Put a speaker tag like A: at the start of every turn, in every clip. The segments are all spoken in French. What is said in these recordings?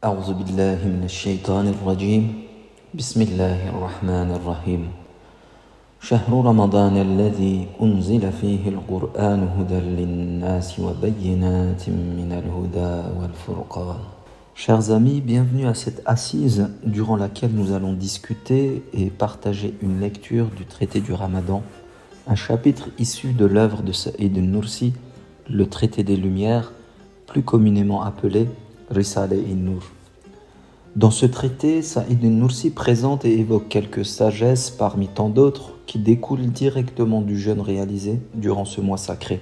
A: أعوذ بالله من الشيطان الرجيم بسم الله الرحمن الرحيم شهر رمضان الذي أنزل فيه القرآن هدى للناس وبينات من الهدى والفرقان. Chers amis, bienvenue à cette assise durant laquelle nous allons discuter et partager une lecture du traité du Ramadan, un chapitre issu de l'œuvre de Saïd al-Nursi, le traité des Lumières, plus communément appelé Risale al-Nur. Dans ce traité, Saïd al-Nursi présente et évoque quelques sagesses parmi tant d'autres qui découlent directement du jeûne réalisé durant ce mois sacré.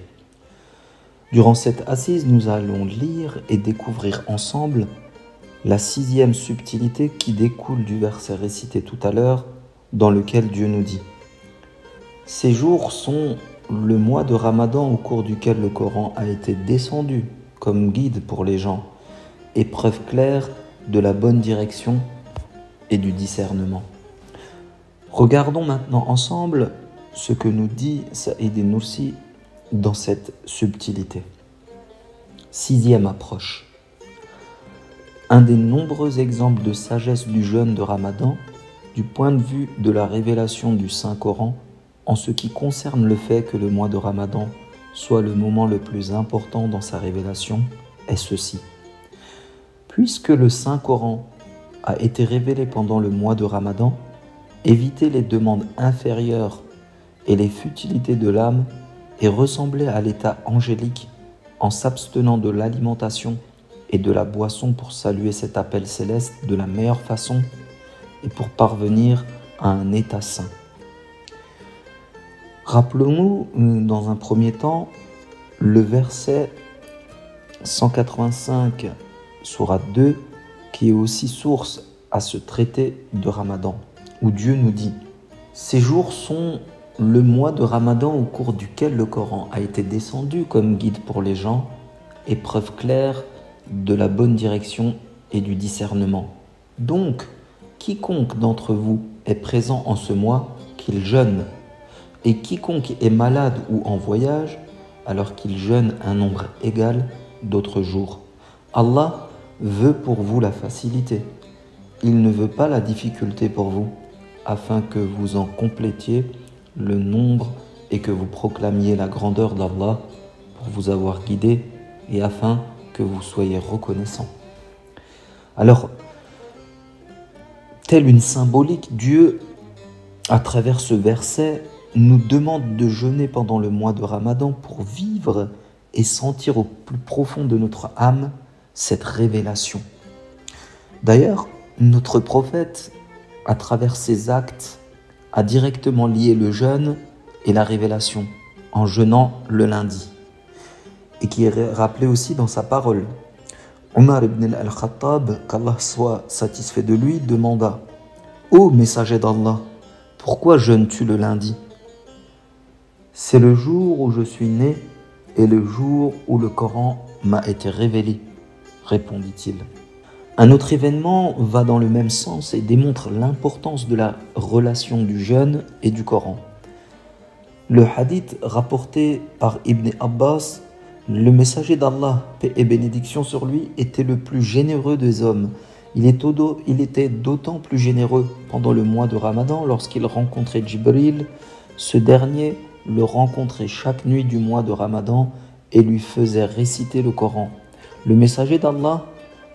A: Durant cette assise, nous allons lire et découvrir ensemble la 6e subtilité qui découle du verset récité tout à l'heure, dans lequel Dieu nous dit: ces jours sont le mois de Ramadan au cours duquel le Coran a été descendu comme guide pour les gens, et preuve claire de la bonne direction et du discernement. Regardons maintenant ensemble ce que nous dit Saïd al-Nursi dans cette subtilité. 6e approche. Un des nombreux exemples de sagesse du jeûne de Ramadan, du point de vue de la révélation du Saint-Coran, en ce qui concerne le fait que le mois de Ramadan soit le moment le plus important dans sa révélation, est ceci. Puisque le Saint-Coran a été révélé pendant le mois de Ramadan, éviter les demandes inférieures et les futilités de l'âme et ressembler à l'état angélique en s'abstenant de l'alimentation et de la boisson pour saluer cet appel céleste de la meilleure façon et pour parvenir à un état saint. Rappelons-nous dans un premier temps le verset 185 Sourate 2 qui est aussi source à ce traité de Ramadan où Dieu nous dit: ces jours sont le mois de Ramadan au cours duquel le Coran a été descendu comme guide pour les gens et preuve claire de la bonne direction et du discernement. Donc, quiconque d'entre vous est présent en ce mois, qu'il jeûne, et quiconque est malade ou en voyage, alors qu'il jeûne un nombre égal d'autres jours. Allah veut pour vous la facilité. Il ne veut pas la difficulté pour vous, afin que vous en complétiez le nombre et que vous proclamiez la grandeur d'Allah pour vous avoir guidé et afin que vous soyez reconnaissants. Alors, telle une symbolique, Dieu, à travers ce verset, nous demande de jeûner pendant le mois de Ramadan pour vivre et sentir au plus profond de notre âme cette révélation. D'ailleurs, notre prophète, à travers ses actes, a directement lié le jeûne et la révélation en jeûnant le lundi, et qui est rappelé aussi dans sa parole. Omar ibn al-Khattab, qu'Allah soit satisfait de lui, demanda: ô messager d'Allah, pourquoi jeûnes-tu le lundi? C'est le jour où je suis né et le jour où le Coran m'a été révélé, répondit-il. Un autre événement va dans le même sens et démontre l'importance de la relation du jeûne et du Coran. Le hadith rapporté par Ibn Abbas: le messager d'Allah, paix et bénédiction sur lui, était le plus généreux des hommes. Il était d'autant plus généreux pendant le mois de Ramadan lorsqu'il rencontrait Jibril. Ce dernier le rencontrait chaque nuit du mois de Ramadan et lui faisait réciter le Coran. Le messager d'Allah,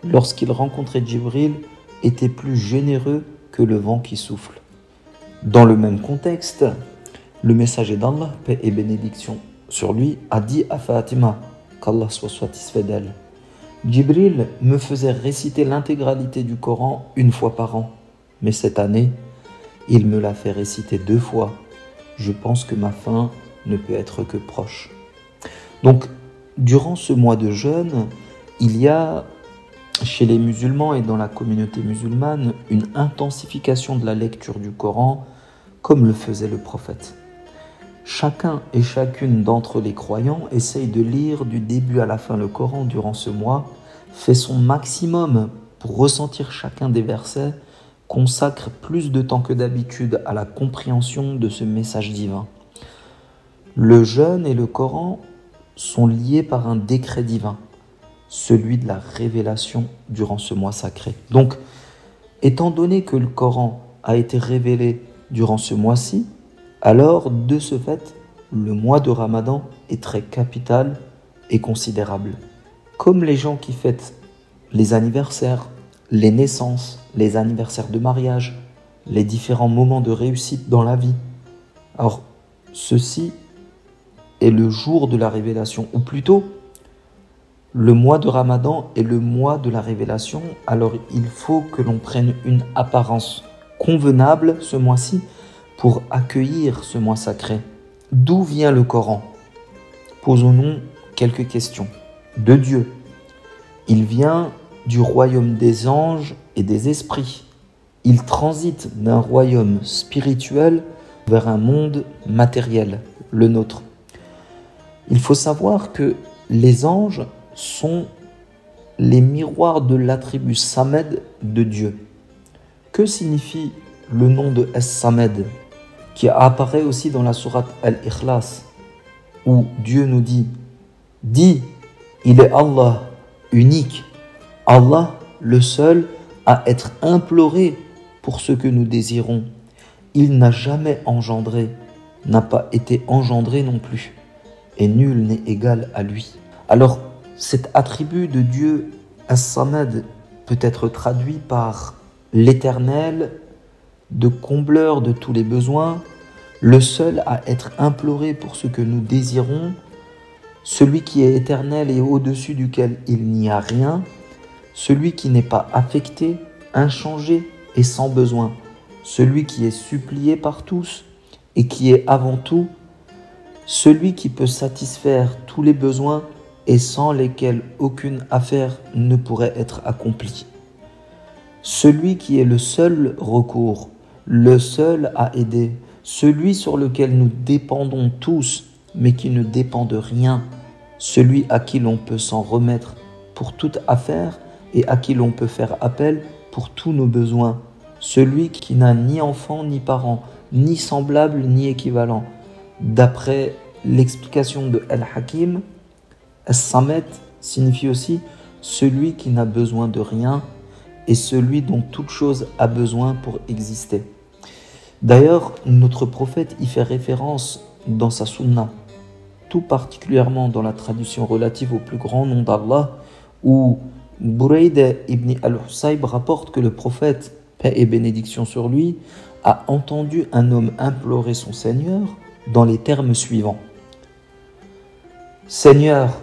A: lorsqu'il rencontrait Jibril, était plus généreux que le vent qui souffle. Dans le même contexte, le messager d'Allah, paix et bénédiction sur lui, a dit à Fatima, qu'Allah soit satisfait d'elle: Jibril me faisait réciter l'intégralité du Coran une fois par an, mais cette année, il me l'a fait réciter 2 fois. Je pense que ma fin ne peut être que proche. Donc, durant ce mois de jeûne, il y a chez les musulmans et dans la communauté musulmane une intensification de la lecture du Coran comme le faisait le prophète. Chacun et chacune d'entre les croyants essaye de lire du début à la fin le Coran durant ce mois, fait son maximum pour ressentir chacun des versets, consacre plus de temps que d'habitude à la compréhension de ce message divin. Le jeûne et le Coran sont liés par un décret divin. celui de la révélation durant ce mois sacré. Donc, étant donné que le Coran a été révélé durant ce mois-ci, alors, de ce fait, le mois de Ramadan est très capital et considérable. Comme les gens qui fêtent les anniversaires, les naissances, les anniversaires de mariage, les différents moments de réussite dans la vie. Alors, ceci est le jour de la révélation, ou plutôt, le mois de Ramadan est le mois de la révélation. Alors, il faut que l'on prenne une apparence convenable ce mois-ci pour accueillir ce mois sacré. D'où vient le Coran? Posons-nous quelques questions. De Dieu. Il vient du royaume des anges et des esprits. Il transite d'un royaume spirituel vers un monde matériel, le nôtre. Il faut savoir que les anges sont les miroirs de l'attribut Samed de Dieu. Que signifie le nom de As-Samed, qui apparaît aussi dans la sourate Al-Ikhlas, où Dieu nous dit « Dis, il est Allah, unique, Allah, le seul à être imploré pour ce que nous désirons. Il n'a jamais engendré, n'a pas été engendré non plus, et nul n'est égal à lui. » Alors, cet attribut de Dieu, As-Samed, peut être traduit par l'éternel, de combleur de tous les besoins, le seul à être imploré pour ce que nous désirons, celui qui est éternel et au-dessus duquel il n'y a rien, celui qui n'est pas affecté, inchangé et sans besoin, celui qui est supplié par tous et qui est avant tout, celui qui peut satisfaire tous les besoins et sans lesquels aucune affaire ne pourrait être accomplie. Celui qui est le seul recours, le seul à aider, celui sur lequel nous dépendons tous, mais qui ne dépend de rien, celui à qui l'on peut s'en remettre pour toute affaire et à qui l'on peut faire appel pour tous nos besoins, celui qui n'a ni enfant ni parent, ni semblable ni équivalent. D'après l'explication de Al-Hakim, As-Samet signifie aussi celui qui n'a besoin de rien et celui dont toute chose a besoin pour exister. D'ailleurs, notre prophète y fait référence dans sa sunna, tout particulièrement dans la traduction relative au plus grand nom d'Allah, où Burayd ibn al-Husayb rapporte que le prophète, paix et bénédiction sur lui, a entendu un homme implorer son Seigneur dans les termes suivants. « Seigneur,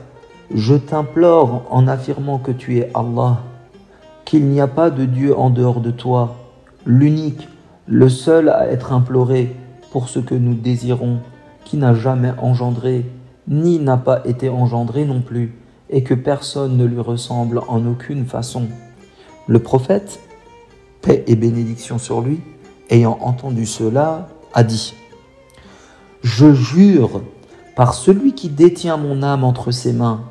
A: je t'implore en affirmant que tu es Allah, qu'il n'y a pas de Dieu en dehors de toi, l'unique, le seul à être imploré pour ce que nous désirons, qui n'a jamais engendré, ni n'a pas été engendré non plus, et que personne ne lui ressemble en aucune façon. » Le prophète, paix et bénédiction sur lui, ayant entendu cela, a dit « Je jure par celui qui détient mon âme entre ses mains,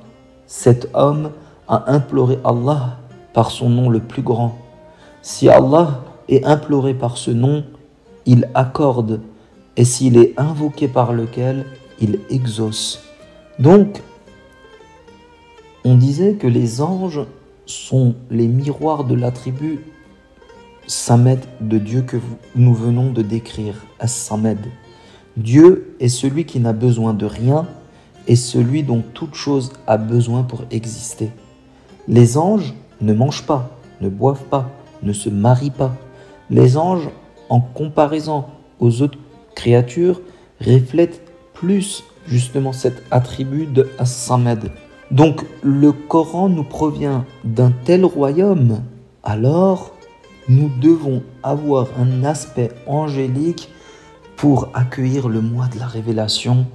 A: cet homme a imploré Allah par son nom le plus grand. Si Allah est imploré par ce nom, il accorde, et s'il est invoqué par lequel, il exauce. » Donc, on disait que les anges sont les miroirs de l'attribut Samed de Dieu que nous venons de décrire, As-Samed. Dieu est celui qui n'a besoin de rien et celui dont toute chose a besoin pour exister. Les anges ne mangent pas, ne boivent pas, ne se marient pas. Les anges, en comparaison aux autres créatures, reflètent plus justement cet attribut de As-Samed. Donc le Coran nous provient d'un tel royaume, alors nous devons avoir un aspect angélique pour accueillir le mois de la révélation,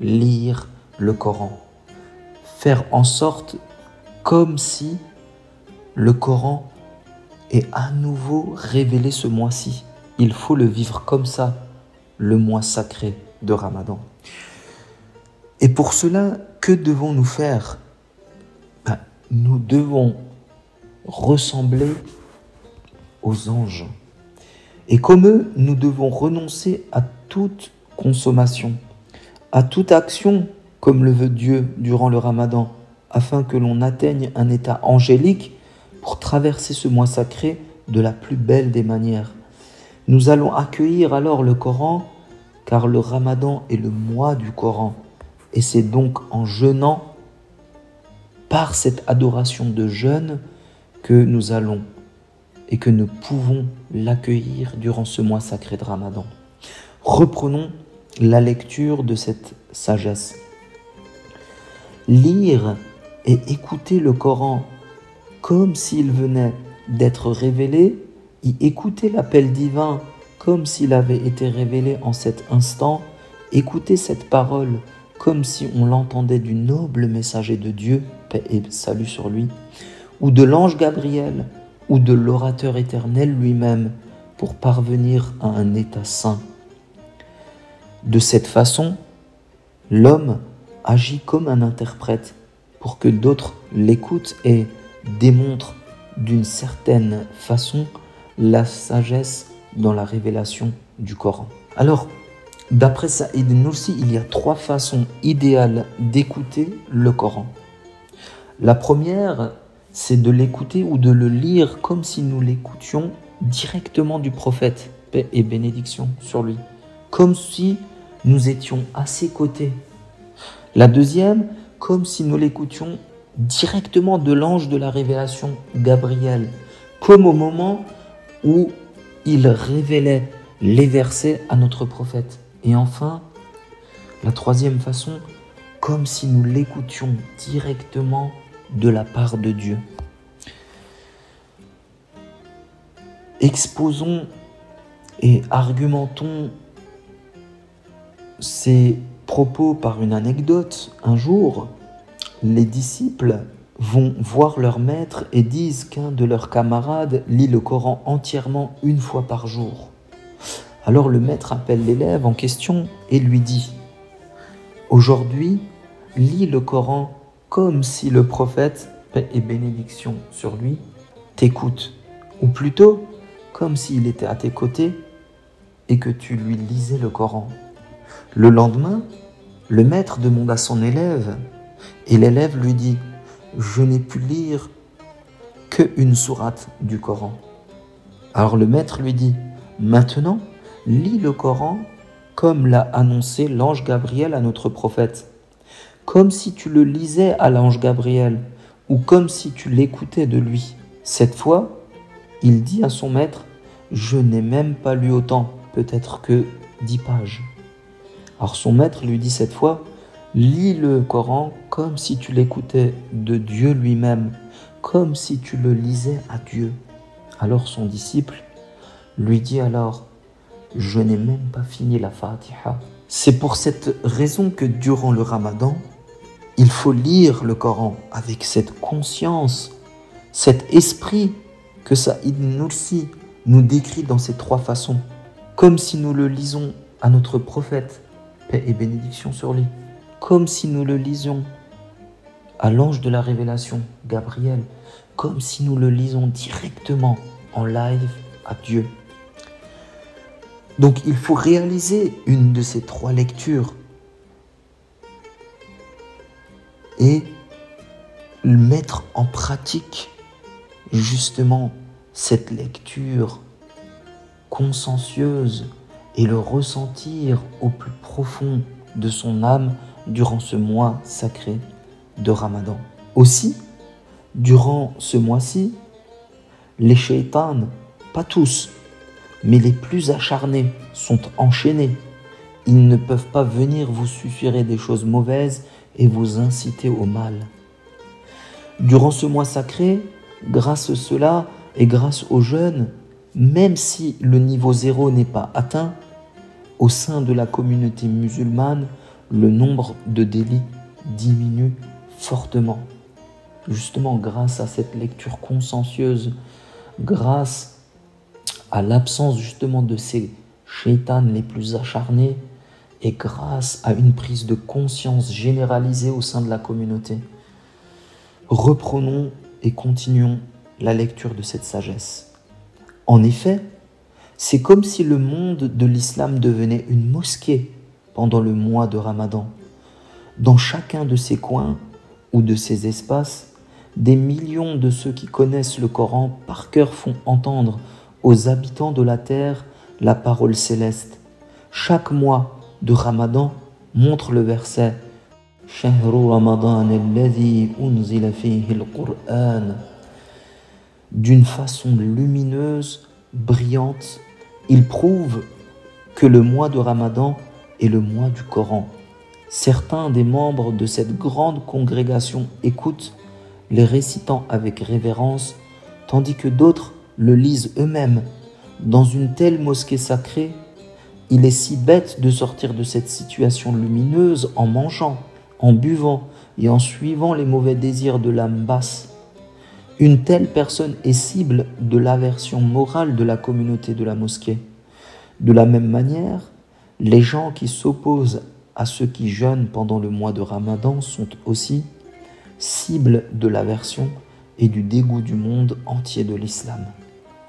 A: lire le Coran. Faire en sorte comme si le Coran est à nouveau révélé ce mois-ci. Il faut le vivre comme ça, le mois sacré de Ramadan. Et pour cela, que devons-nous faire? Nous devons ressembler aux anges. Et comme eux, nous devons renoncer à toute consommation, à toute action, comme le veut Dieu durant le Ramadan, afin que l'on atteigne un état angélique pour traverser ce mois sacré de la plus belle des manières. Nous allons accueillir alors le Coran, car le Ramadan est le mois du Coran. Et c'est donc en jeûnant, par cette adoration de jeûne, que nous allons et que nous pouvons l'accueillir durant ce mois sacré de Ramadan. Reprenons la lecture de cette sagesse. Lire et écouter le Coran comme s'il venait d'être révélé, y écouter l'appel divin comme s'il avait été révélé en cet instant, écouter cette parole comme si on l'entendait du noble messager de Dieu, paix et salut sur lui, ou de l'ange Gabriel, ou de l'orateur éternel lui-même, pour parvenir à un état saint. De cette façon, l'homme agit comme un interprète pour que d'autres l'écoutent et démontrent d'une certaine façon la sagesse dans la révélation du Coran. Alors, d'après Saïd Nursi, il y a 3 façons idéales d'écouter le Coran. La première, c'est de l'écouter ou de le lire comme si nous l'écoutions directement du prophète, paix et bénédiction sur lui, comme si nous étions à ses côtés. La deuxième, comme si nous l'écoutions directement de l'ange de la révélation, Gabriel, comme au moment où il révélait les versets à notre prophète. Et enfin, la troisième façon, comme si nous l'écoutions directement de la part de Dieu. Exposons et argumentons ces propos par une anecdote. Un jour, les disciples vont voir leur maître et disent qu'un de leurs camarades lit le Coran entièrement une fois par jour. Alors le maître appelle l'élève en question et lui dit « Aujourd'hui, lis le Coran comme si le prophète, paix et bénédiction sur lui, t'écoute, ou plutôt comme s'il était à tes côtés et que tu lui lisais le Coran. » Le lendemain, le maître demande à son élève et l'élève lui dit « Je n'ai pu lire qu'une sourate du Coran. » Alors le maître lui dit « Maintenant, lis le Coran comme l'a annoncé l'ange Gabriel à notre prophète, comme si tu le lisais à l'ange Gabriel ou comme si tu l'écoutais de lui. » Cette fois, il dit à son maître « Je n'ai même pas lu autant, peut-être que 10 pages. » Alors son maître lui dit cette fois « Lis le Coran comme si tu l'écoutais de Dieu lui-même, comme si tu le lisais à Dieu. » Alors son disciple lui dit alors « Je n'ai même pas fini la Fatiha. » C'est pour cette raison que durant le Ramadan, il faut lire le Coran avec cette conscience, cet esprit que Saïd Nursi nous décrit dans ces 3 façons, comme si nous le lisons à notre prophète, paix et bénédiction sur lui, comme si nous le lisions à l'ange de la révélation, Gabriel, comme si nous le lisons directement en live à Dieu. Donc il faut réaliser une de ces 3 lectures et mettre en pratique justement cette lecture consciencieuse et le ressentir au plus profond de son âme durant ce mois sacré de Ramadan. Aussi, durant ce mois-ci, les shaytans, pas tous, mais les plus acharnés sont enchaînés. Ils ne peuvent pas venir vous susurrer des choses mauvaises et vous inciter au mal. Durant ce mois sacré, grâce à cela et grâce au jeûne, même si le niveau 0 n'est pas atteint, au sein de la communauté musulmane, le nombre de délits diminue fortement. Justement grâce à cette lecture consciencieuse, grâce à l'absence justement de ces shaytans les plus acharnés et grâce à une prise de conscience généralisée au sein de la communauté. Reprenons et continuons la lecture de cette sagesse. En effet, c'est comme si le monde de l'islam devenait une mosquée pendant le mois de Ramadan. Dans chacun de ces coins, ou de ces espaces, des millions de ceux qui connaissent le Coran par cœur font entendre aux habitants de la terre la parole céleste. Chaque mois de Ramadan montre le verset Shahru Ramadan alladhi unzila fihi al-Qur'an. D'une façon lumineuse, brillante, il prouve que le mois de Ramadan est le mois du Coran. Certains des membres de cette grande congrégation écoutent les récitant avec révérence, tandis que d'autres le lisent eux-mêmes. Dans une telle mosquée sacrée, il est si bête de sortir de cette situation lumineuse en mangeant, en buvant et en suivant les mauvais désirs de l'âme basse. Une telle personne est cible de l'aversion morale de la communauté de la mosquée. De la même manière, les gens qui s'opposent à ceux qui jeûnent pendant le mois de Ramadan sont aussi cibles de l'aversion et du dégoût du monde entier de l'islam.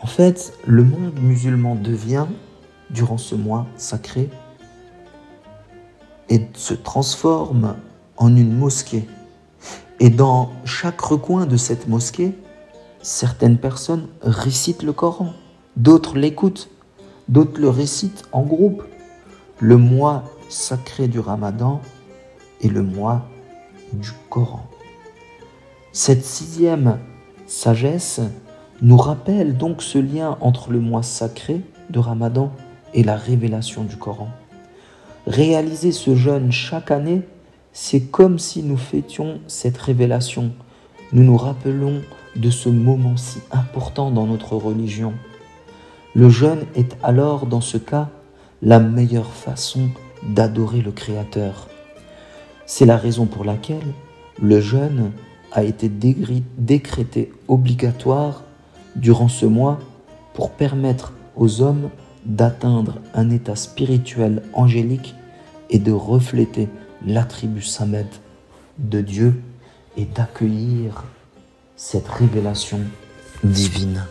A: En fait, le monde musulman devient, durant ce mois sacré, et se transforme en une mosquée. Et dans chaque recoin de cette mosquée, certaines personnes récitent le Coran, d'autres l'écoutent, d'autres le récitent en groupe. Le mois sacré du Ramadan est le mois du Coran. Cette 6e sagesse nous rappelle donc ce lien entre le mois sacré de Ramadan et la révélation du Coran. Réaliser ce jeûne chaque année, c'est comme si nous fêtions cette révélation. Nous nous rappelons de ce moment si important dans notre religion. Le jeûne est alors, dans ce cas, la meilleure façon d'adorer le Créateur. C'est la raison pour laquelle le jeûne a été décrété obligatoire durant ce mois pour permettre aux hommes d'atteindre un état spirituel angélique et de refléter l'attribut Samed de Dieu et d'accueillir cette révélation divine.